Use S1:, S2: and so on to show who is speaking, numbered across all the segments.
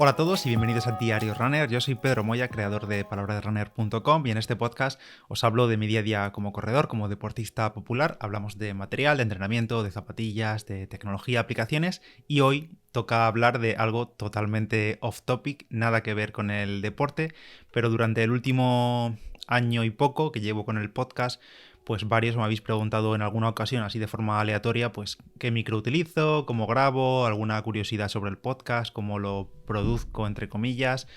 S1: Hola a todos y bienvenidos a Diario Runner. Yo soy Pedro Moya, creador de palabraderunner.com, y en este podcast os hablo de mi día a día como corredor, como deportista popular. Hablamos de material, de entrenamiento, de zapatillas, de tecnología, aplicaciones, y hoy toca hablar de algo totalmente off topic, nada que ver con el deporte, pero durante el último año y poco que llevo con el podcast, pues varios me habéis preguntado en alguna ocasión, así de forma aleatoria, pues qué micro utilizo, cómo grabo, alguna curiosidad sobre el podcast, cómo lo produzco, entre comillas,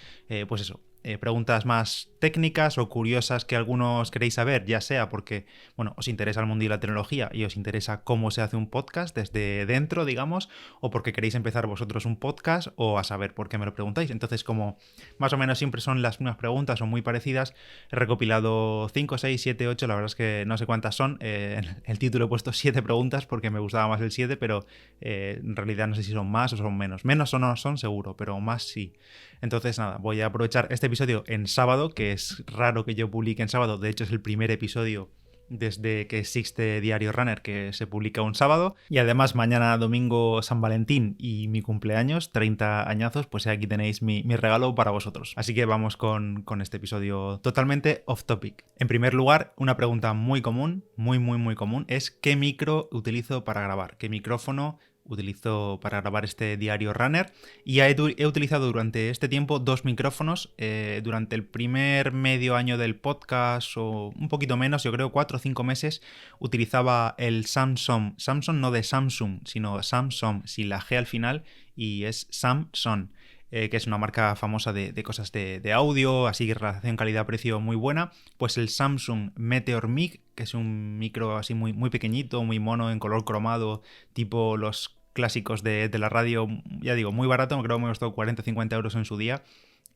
S1: pues eso. Preguntas más técnicas o curiosas que algunos queréis saber, ya sea porque, bueno, os interesa el mundo y la tecnología y os interesa cómo se hace un podcast desde dentro, digamos, o porque queréis empezar vosotros un podcast o a saber por qué me lo preguntáis. Entonces, como más o menos siempre son las mismas preguntas o muy parecidas, he recopilado 5, 6, 7, 8, la verdad es que no sé cuántas son. En el título he puesto 7 preguntas porque me gustaba más el 7, pero en realidad no sé si son más o son menos. Menos o no son seguro, pero más sí. Entonces nada, voy a aprovechar este episodio en sábado, que es raro que yo publique en sábado. De hecho es el primer episodio desde que existe Diario Runner que se publica un sábado, y además mañana domingo San Valentín y mi cumpleaños, 30 añazos, pues aquí tenéis mi regalo para vosotros. Así que vamos con este episodio totalmente off topic. En primer lugar, una pregunta muy común, muy común, es ¿qué micro utilizo para grabar? ¿Qué micrófono utilizo para grabar este Diario Runner? Y he utilizado durante este tiempo dos micrófonos. Durante el primer medio año del podcast, o un poquito menos, yo creo 4 o 5 meses, utilizaba el Samsung, no de Samsung, sino Samsung, sin la G al final, y es Samsung. Que es una marca famosa de cosas de audio, así que relación calidad-precio muy buena. Pues el Samsung Meteor Mic, que es un micro así muy pequeñito, muy mono, en color cromado, tipo los clásicos de la radio, ya digo, muy barato, creo que me costó 40 o 50 euros en su día.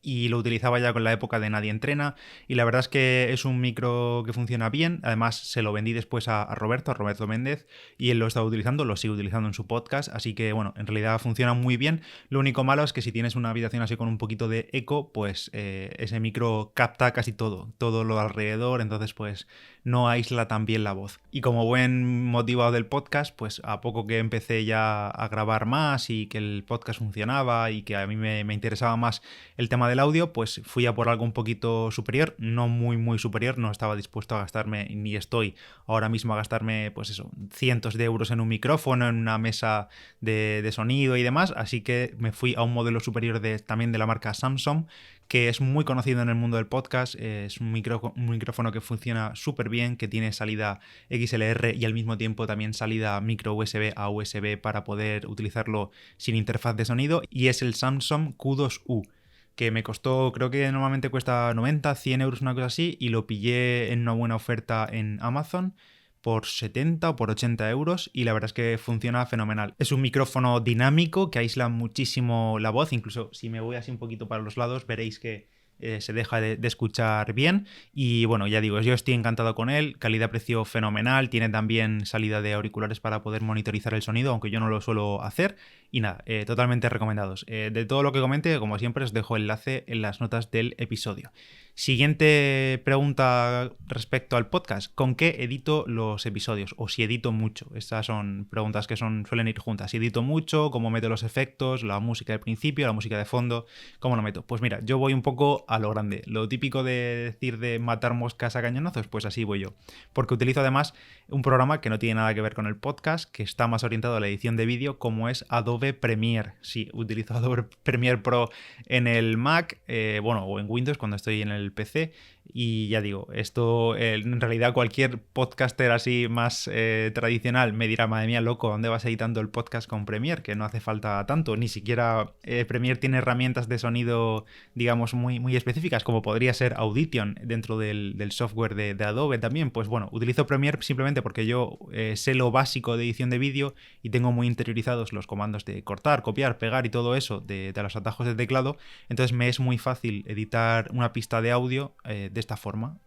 S1: Y lo utilizaba ya con la época de Nadie Entrena, y la verdad es que es un micro que funciona bien. Además se lo vendí después a Roberto Méndez, y él lo estaba utilizando, lo sigue utilizando en su podcast, así que bueno, en realidad funciona muy bien. Lo único malo es que si tienes una habitación así con un poquito de eco, pues ese micro capta casi todo lo alrededor, entonces pues no aísla tan bien la voz. Y como buen motivado del podcast, pues a poco que empecé ya a grabar más y que el podcast funcionaba y que a mí me interesaba más el tema del audio, pues fui a por algo un poquito superior, no muy superior. No estaba dispuesto a gastarme, ni estoy ahora mismo a gastarme, pues eso, cientos de euros en un micrófono, en una mesa de sonido y demás, así que me fui a un modelo superior también de la marca Samsung, que es muy conocido en el mundo del podcast. Es un micrófono que funciona súper bien, que tiene salida XLR y al mismo tiempo también salida micro USB a USB para poder utilizarlo sin interfaz de sonido, y es el Samsung Q2U, que me costó, creo que normalmente cuesta 90, 100 euros, una cosa así, y lo pillé en una buena oferta en Amazon por 70 o por 80 euros, y la verdad es que funciona fenomenal. Es un micrófono dinámico que aísla muchísimo la voz, incluso si me voy así un poquito para los lados veréis que se deja de escuchar bien. Y bueno, ya digo, yo estoy encantado con él, calidad-precio fenomenal, tiene también salida de auriculares para poder monitorizar el sonido, aunque yo no lo suelo hacer. Y nada, totalmente recomendados. De todo lo que comente, como siempre, os dejo el enlace en las notas del episodio. Siguiente pregunta respecto al podcast: ¿con qué edito los episodios? O si edito mucho. Estas son preguntas que suelen ir juntas. Si edito mucho, cómo meto los efectos, la música de principio, la música de fondo, cómo lo meto. Pues mira, yo voy un poco a lo grande. Lo típico de decir de matar moscas a cañonazos, pues así voy yo. Porque utilizo además un programa que no tiene nada que ver con el podcast, que está más orientado a la edición de vídeo, como es Adobe Premiere. Sí, utilizo Adobe Premiere Pro en el Mac, o en Windows cuando estoy en el PC. Y ya digo, esto en realidad cualquier podcaster así más tradicional me dirá: madre mía, loco, ¿dónde vas editando el podcast con Premiere? Que no hace falta tanto, ni siquiera Premiere tiene herramientas de sonido, digamos, muy específicas, como podría ser Audition dentro del software de Adobe también. Pues bueno, utilizo Premiere simplemente porque yo sé lo básico de edición de vídeo y tengo muy interiorizados los comandos de cortar, copiar, pegar y todo eso de los atajos de teclado. Entonces me es muy fácil editar una pista de audio de esta forma,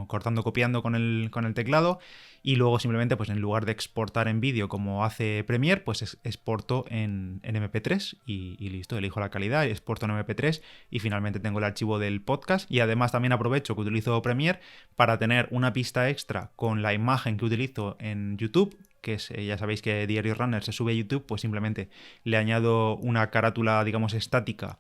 S1: cortando, copiando con el teclado, y luego simplemente, pues en lugar de exportar en vídeo como hace Premiere, pues exporto en MP3 y listo. Elijo la calidad, exporto en MP3 y finalmente tengo el archivo del podcast. Y además también aprovecho que utilizo Premiere para tener una pista extra con la imagen que utilizo en YouTube, que es, ya sabéis que Diario Runner se sube a YouTube, pues simplemente le añado una carátula, digamos, estática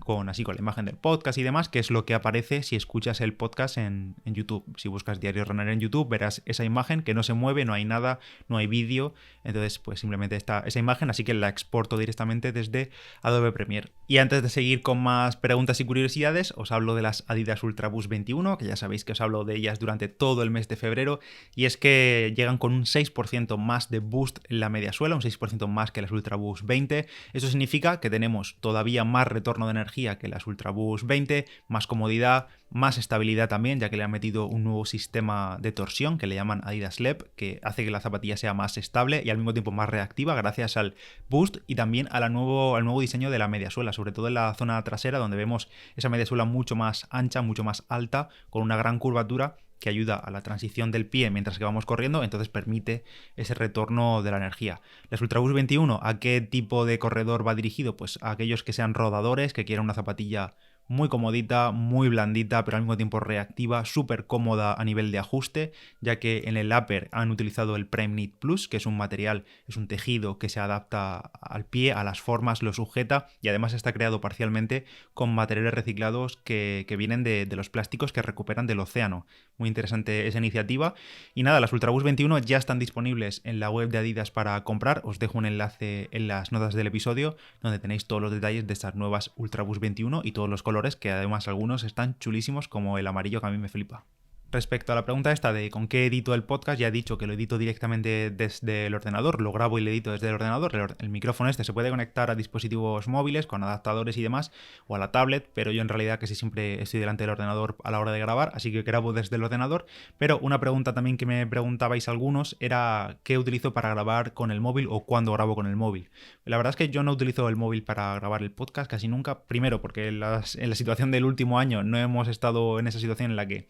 S1: con la imagen del podcast y demás, que es lo que aparece si escuchas el podcast en YouTube. Si buscas Diario Runner en YouTube, verás esa imagen que no se mueve, no hay nada, no hay vídeo, entonces pues simplemente está esa imagen, así que la exporto directamente desde Adobe Premiere. Y antes de seguir con más preguntas y curiosidades, os hablo de las Adidas Ultraboost 21, que ya sabéis que os hablo de ellas durante todo el mes de febrero, y es que llegan con un 6% más de boost en la media suela, un 6% más que las Ultraboost 20. Eso significa que tenemos todavía más retorno de energía que las Ultraboost 20, más comodidad, más estabilidad también, ya que le han metido un nuevo sistema de torsión que le llaman Adidas LEP, que hace que la zapatilla sea más estable y al mismo tiempo más reactiva gracias al boost y también al nuevo diseño de la mediasuela, sobre todo en la zona trasera, donde vemos esa mediasuela mucho más ancha, mucho más alta, con una gran curvatura que ayuda a la transición del pie mientras que vamos corriendo, entonces permite ese retorno de la energía. Las Ultraboost 21, ¿a qué tipo de corredor va dirigido? Pues a aquellos que sean rodadores, que quieran una zapatilla muy comodita, muy blandita, pero al mismo tiempo reactiva, súper cómoda a nivel de ajuste, ya que en el upper han utilizado el Prime Knit Plus, que es un material, es un tejido que se adapta al pie, a las formas, lo sujeta y además está creado parcialmente con materiales reciclados que vienen de los plásticos que recuperan del océano. Muy interesante esa iniciativa. Y nada, las Ultraboost 21 ya están disponibles en la web de Adidas para comprar. Os dejo un enlace en las notas del episodio donde tenéis todos los detalles de estas nuevas Ultraboost 21 y todos los colores, que además algunos están chulísimos, como el amarillo, que a mí me flipa. Respecto a la pregunta esta de con qué edito el podcast, ya he dicho que lo edito directamente desde el ordenador, lo grabo y lo edito desde el ordenador. El micrófono este se puede conectar a dispositivos móviles con adaptadores y demás, o a la tablet, pero yo en realidad casi siempre estoy delante del ordenador a la hora de grabar, así que grabo desde el ordenador. Pero una pregunta también que me preguntabais algunos era qué utilizo para grabar con el móvil o cuándo grabo con el móvil. La verdad es que yo no utilizo el móvil para grabar el podcast casi nunca, primero porque en la situación del último año no hemos estado en esa situación en la que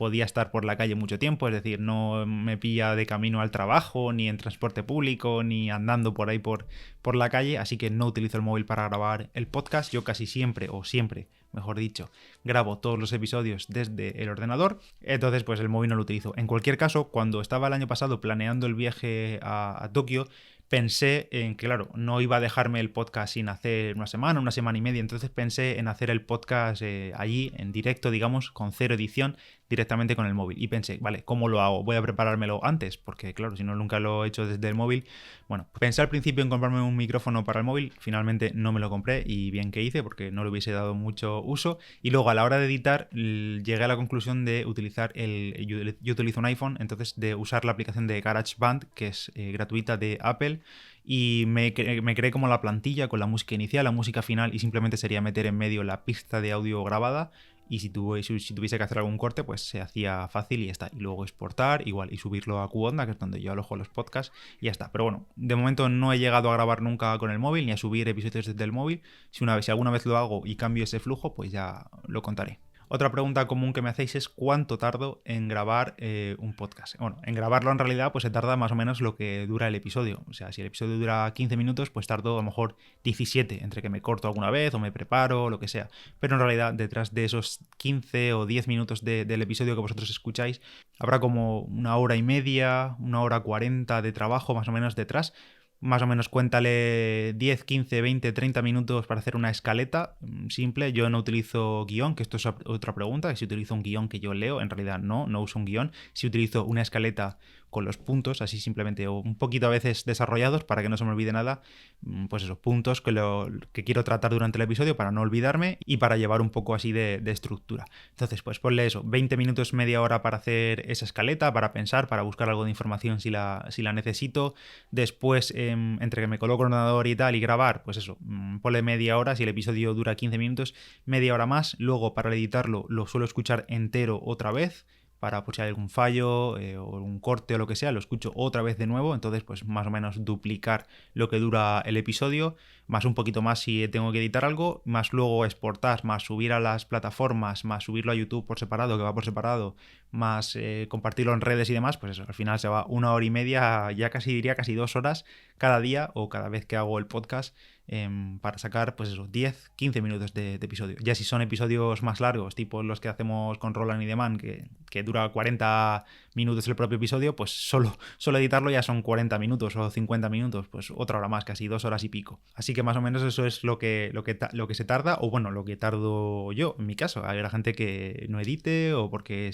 S1: podía estar por la calle mucho tiempo, es decir, no me pilla de camino al trabajo, ni en transporte público, ni andando por ahí por la calle, así que no utilizo el móvil para grabar el podcast. Yo casi siempre, o siempre, mejor dicho, grabo todos los episodios desde el ordenador, entonces pues el móvil no lo utilizo. En cualquier caso, cuando estaba el año pasado planeando el viaje a Tokio, pensé en que, claro, no iba a dejarme el podcast sin hacer una semana y media, entonces pensé en hacer el podcast allí, en directo, digamos, con cero edición, directamente con el móvil. Y pensé, vale, ¿cómo lo hago? Voy a preparármelo antes, porque claro, si no, nunca lo he hecho desde el móvil. Bueno, pensé al principio en comprarme un micrófono para el móvil, finalmente no me lo compré y bien que hice, porque no le hubiese dado mucho uso. Y luego a la hora de editar llegué a la conclusión de utilizar yo utilizo un iPhone, entonces de usar la aplicación de GarageBand, que es gratuita de Apple, y me creé como la plantilla con la música inicial, la música final, y simplemente sería meter en medio la pista de audio grabada, y si tuviese que hacer algún corte, pues se hacía fácil y ya está. Y luego exportar igual y subirlo a QOnda, que es donde yo alojo los podcasts, y ya está. Pero bueno, de momento no he llegado a grabar nunca con el móvil ni a subir episodios desde el móvil. Si alguna vez lo hago y cambio ese flujo, pues ya lo contaré. Otra pregunta común que me hacéis es ¿cuánto tardo en grabar un podcast? Bueno, en grabarlo en realidad pues se tarda más o menos lo que dura el episodio. O sea, si el episodio dura 15 minutos, pues tardo a lo mejor 17, entre que me corto alguna vez o me preparo o lo que sea. Pero en realidad detrás de esos 15 o 10 minutos del episodio que vosotros escucháis, habrá como una hora y media, una hora 40 de trabajo más o menos detrás. Más o menos cuéntale 10, 15, 20, 30 minutos para hacer una escaleta simple. Yo no utilizo guión, que esto es otra pregunta, que si utilizo un guión que yo leo, en realidad no uso un guión. Si utilizo una escaleta con los puntos, así simplemente, o un poquito a veces desarrollados para que no se me olvide nada, pues esos puntos que quiero tratar durante el episodio para no olvidarme y para llevar un poco así de estructura. Entonces, pues ponle eso, 20 minutos, media hora para hacer esa escaleta, para pensar, para buscar algo de información si la necesito. Después, entre que me coloco el ordenador y tal y grabar, pues eso, ponle media hora, si el episodio dura 15 minutos, media hora más. Luego, para editarlo, lo suelo escuchar entero otra vez, para por si hay algún fallo o algún corte o lo que sea, lo escucho otra vez de nuevo, entonces pues más o menos duplicar lo que dura el episodio, más un poquito más si tengo que editar algo, más luego exportar, más subir a las plataformas, más subirlo a YouTube por separado, que va por separado, más compartirlo en redes y demás, pues eso, al final se va una hora y media, ya casi diría casi 2 horas cada día o cada vez que hago el podcast para sacar, pues eso, 10, 15 minutos de episodio. Ya si son episodios más largos, tipo los que hacemos con Roland y Deman, que dura 40 minutos el propio episodio, pues solo editarlo ya son 40 minutos o 50 minutos, pues otra hora más, casi 2 horas y pico. Así que más o menos eso es lo que se tarda, o bueno, lo que tardo yo, en mi caso. Hay la gente que no edite o porque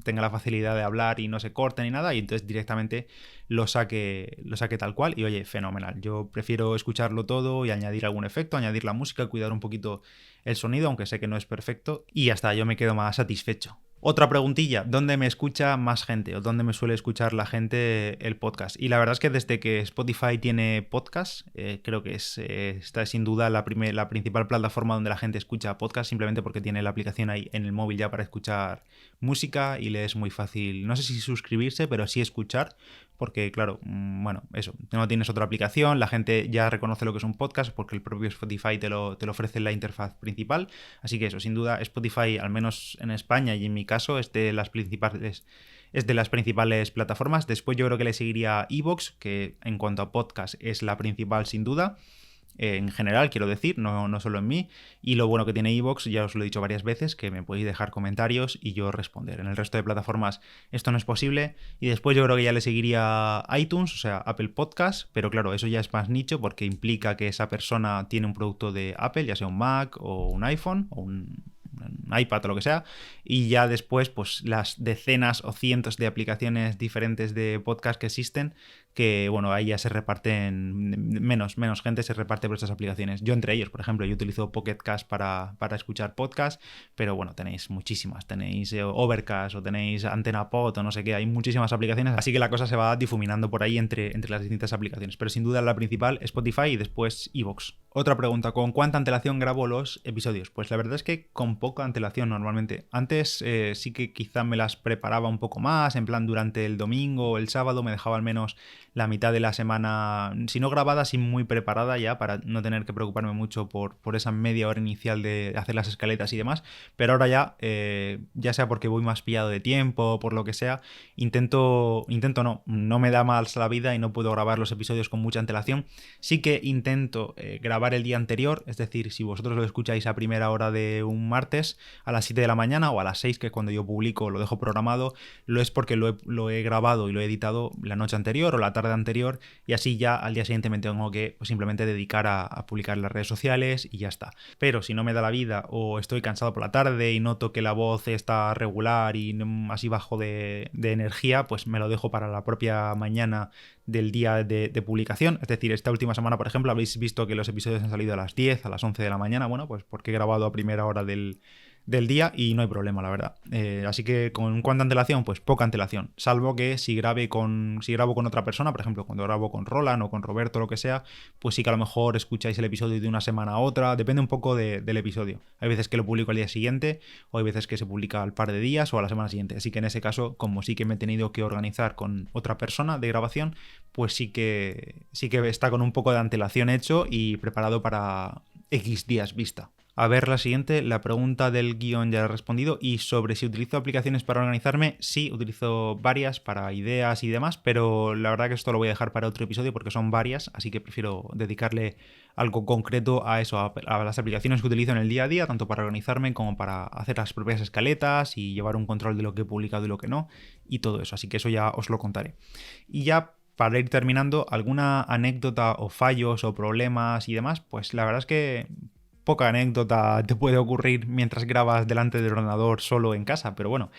S1: tenga la facilidad de hablar y no se corte ni nada, y entonces directamente lo saque tal cual, y oye, fenomenal. Yo prefiero escucharlo todo y añadir algún efecto, añadir la música, cuidar un poquito el sonido, aunque sé que no es perfecto, y ya está, yo me quedo más satisfecho. Otra preguntilla, ¿dónde me escucha más gente o dónde me suele escuchar la gente el podcast? Y la verdad es que desde que Spotify tiene podcast, creo que esta es sin duda la principal plataforma donde la gente escucha podcast, simplemente porque tiene la aplicación ahí en el móvil ya para escuchar música y le es muy fácil, no sé si suscribirse, pero sí escuchar, porque claro, bueno, eso, no tienes otra aplicación, la gente ya reconoce lo que es un podcast porque el propio Spotify te lo ofrece en la interfaz principal, así que eso, sin duda Spotify, al menos en España y en mi caso, es de las principales plataformas. Después yo creo que le seguiría iVoox, que en cuanto a podcast es la principal sin duda. En general, quiero decir, no solo en mí. Y lo bueno que tiene iVoox, ya os lo he dicho varias veces, que me podéis dejar comentarios y yo responder. En el resto de plataformas esto no es posible. Y después yo creo que ya le seguiría iTunes, o sea, Apple Podcast, pero claro, eso ya es más nicho porque implica que esa persona tiene un producto de Apple, ya sea un Mac o un iPhone o un iPad o lo que sea, y ya después pues las decenas o cientos de aplicaciones diferentes de podcast que existen, que bueno, ahí ya se reparten, menos gente se reparte por estas aplicaciones. Yo entre ellos, por ejemplo, yo utilizo Pocket Cast para escuchar podcast, pero bueno, tenéis muchísimas, tenéis Overcast o tenéis Antena Pod o no sé qué, hay muchísimas aplicaciones, así que la cosa se va difuminando por ahí entre las distintas aplicaciones, pero sin duda la principal Spotify y después iVoox. Otra pregunta, ¿con cuánta antelación grabo los episodios? Pues la verdad es que con poca antelación normalmente. Antes sí que quizá me las preparaba un poco más, en plan durante el domingo o el sábado me dejaba al menos la mitad de la semana, si no grabada, sí muy preparada ya, para no tener que preocuparme mucho por esa media hora inicial de hacer las escaletas y demás, pero ahora ya, ya sea porque voy más pillado de tiempo o por lo que sea, no me da más la vida y no puedo grabar los episodios con mucha antelación. Sí que intento grabar el día anterior, es decir, si vosotros lo escucháis a primera hora de un martes, a las 7 de la mañana o a las 6, que es cuando yo publico, lo dejo programado, lo es porque lo he grabado y lo he editado la noche anterior o la tarde anterior, y así ya al día siguiente me tengo que pues, simplemente dedicar a publicar en las redes sociales y ya está. Pero si no me da la vida o estoy cansado por la tarde y noto que la voz está regular y así bajo de energía, pues me lo dejo para la propia mañana del día de publicación. Es decir, esta última semana, por ejemplo, habéis visto que los episodios han salido a las 10, a las 11 de la mañana, bueno, pues porque he grabado a primera hora del día y no hay problema, la verdad. Así que con cuánta antelación, pues poca antelación, salvo que si grabo con otra persona, por ejemplo, cuando grabo con Roland o con Roberto, lo que sea, pues sí que a lo mejor escucháis el episodio de una semana a otra, depende un poco del episodio. Hay veces que lo publico al día siguiente o hay veces que se publica al par de días o a la semana siguiente, así que en ese caso, como sí que me he tenido que organizar con otra persona de grabación, pues sí que está con un poco de antelación hecho y preparado para X días vista. A ver, la siguiente, la pregunta del guión ya la he respondido, y sobre si utilizo aplicaciones para organizarme, sí, utilizo varias para ideas y demás, pero la verdad que esto lo voy a dejar para otro episodio porque son varias, así que prefiero dedicarle algo concreto a eso, a las aplicaciones que utilizo en el día a día, tanto para organizarme como para hacer las propias escaletas y llevar un control de lo que he publicado y lo que no, y todo eso, así que eso ya os lo contaré. Y ya para ir terminando, alguna anécdota o fallos o problemas y demás, pues la verdad es que poca anécdota te puede ocurrir mientras grabas delante del ordenador solo en casa, pero bueno,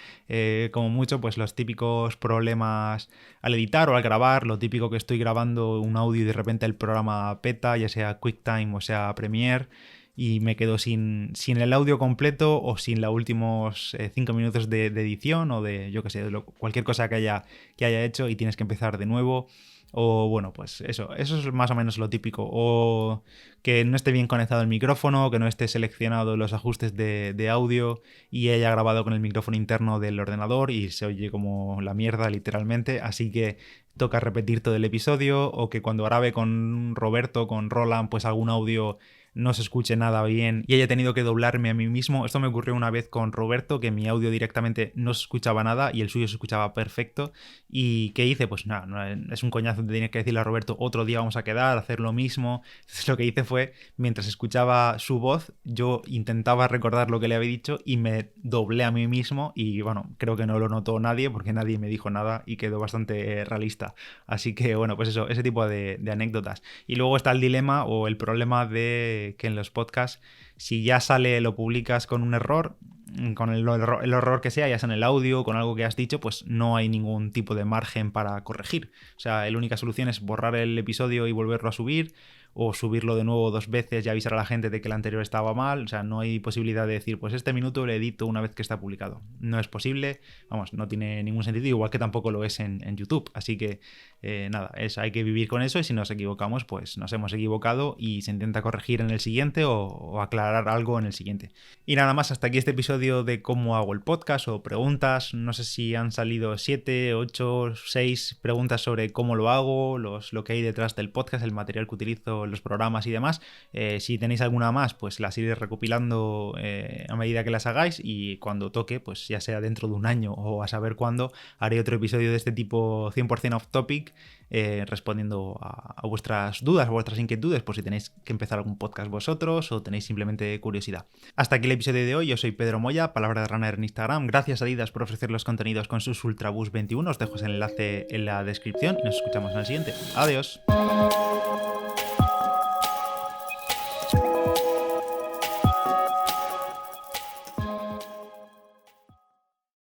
S1: como mucho, pues los típicos problemas al editar o al grabar, lo típico que estoy grabando un audio y de repente el programa peta, ya sea QuickTime o sea Premiere, y me quedo sin el audio completo o sin los últimos 5 minutos de edición o de, yo qué sé, cualquier cosa que haya hecho y tienes que empezar de nuevo. O bueno, pues eso es más o menos lo típico. O que no esté bien conectado el micrófono, que no esté seleccionado los ajustes de audio y haya grabado con el micrófono interno del ordenador y se oye como la mierda literalmente. Así que toca repetir todo el episodio, o que cuando grabe con Roberto, con Roland, pues algún audio no se escuche nada bien y haya tenido que doblarme a mí mismo. Esto me ocurrió una vez con Roberto, que mi audio directamente no se escuchaba nada y el suyo se escuchaba perfecto. ¿Y qué hice? Pues nada, no, es un coñazo de tener que decirle a Roberto, otro día vamos a quedar, hacer lo mismo. Entonces lo que hice fue, mientras escuchaba su voz, yo intentaba recordar lo que le había dicho y me doblé a mí mismo y bueno, creo que no lo notó nadie porque nadie me dijo nada y quedó bastante realista. Así que bueno, pues eso, ese tipo de anécdotas. Y luego está el dilema o el problema de que en los podcasts, si ya sale, lo publicas con un error, con el error que sea, ya sea en el audio, con algo que has dicho, pues no hay ningún tipo de margen para corregir. O sea, la única solución es borrar el episodio y volverlo a subir, o subirlo de nuevo 2 veces y avisar a la gente de que el anterior estaba mal. O sea, no hay posibilidad de decir, pues este minuto lo edito una vez que está publicado. No es posible, vamos, no tiene ningún sentido, igual que tampoco lo es en YouTube. Así que nada, hay que vivir con eso y si nos equivocamos, pues nos hemos equivocado y se intenta corregir en el siguiente o aclarar algo en el siguiente. Y nada más, hasta aquí este episodio de cómo hago el podcast o preguntas. No sé si han salido 7, 8, 6 preguntas sobre cómo lo hago, lo que hay detrás del podcast, el material que utilizo, los programas y demás. Si tenéis alguna más, pues las iré recopilando a medida que las hagáis y cuando toque, pues ya sea dentro de un año o a saber cuándo, haré otro episodio de este tipo 100% off topic, respondiendo a vuestras dudas, a vuestras inquietudes, por si tenéis que empezar algún podcast vosotros o tenéis simplemente curiosidad. Hasta aquí el episodio de hoy. Yo soy Pedro Moya, Palabra de Runner en Instagram. Gracias a Adidas por ofrecer los contenidos con sus Ultraboost 21. Os dejo el enlace en la descripción y nos escuchamos en el siguiente. Adiós.